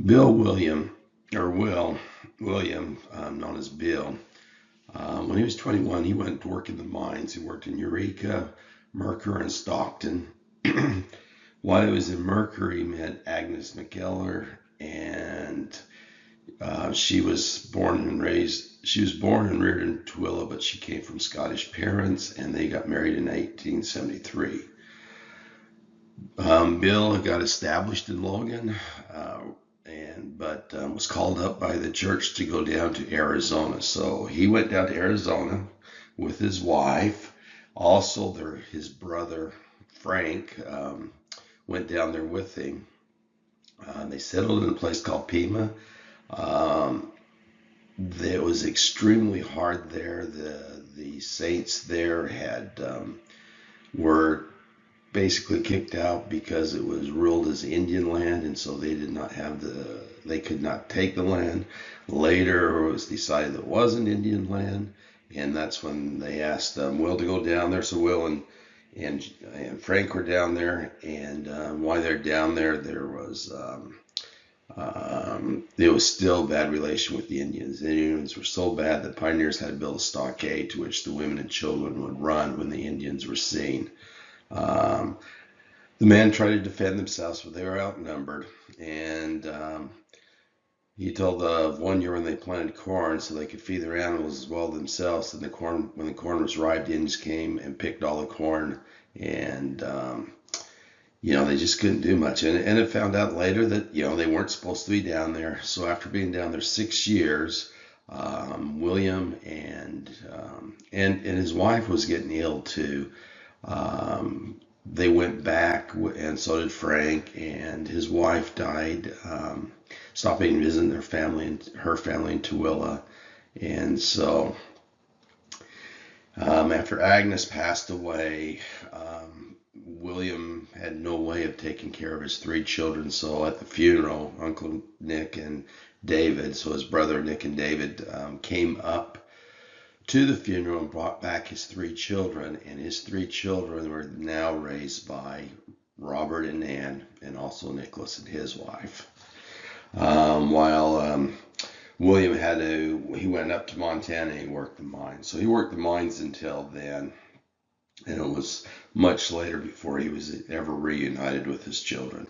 Bill William, or William, known as Bill, when he was 21, he went to work in the mines. He worked in Eureka, Mercer, and Stockton. While he was in Mercer, he met Agnes McKellar, and she was born and reared in Tooele, but she came from Scottish parents, and they got married in 1873. Bill got established in Logan, but was called up by the church to go down to Arizona. So he went down to Arizona with his wife. Also, his brother Frank went down there with him. They settled in a place called Pima. It was extremely hard there. The saints there were basically kicked out because it was ruled as Indian land, and so they could not take the land. Later it was decided that it wasn't Indian land, and that's when they asked Will to go down there. So Will and Frank were down there, and while they're down there, there was still bad relation with the Indians. The Indians were so bad that pioneers had to build a stockade to which the women and children would run when the Indians were seen. The men tried to defend themselves, but they were outnumbered. And he told of one year when they planted corn so they could feed their animals as well as themselves. And when the corn was ripe, the Indians came and picked all the corn, and they just couldn't do much. And it found out later that they weren't supposed to be down there. So after being down there 6 years, William and his wife was getting ill too. They went back, and so did Frank, and his wife died, stopping visiting her family in Tooele. And so after Agnes passed away, William had no way of taking care of his 3 children. So at the funeral, Uncle Nick and David, so his brother Nick and David, came up to the funeral and brought back his 3 children, and his 3 children were now raised by Robert and Ann, and also Nicholas and his wife. While William he went up to Montana and he worked the mines. So he worked the mines until then, and it was much later before he was ever reunited with his children.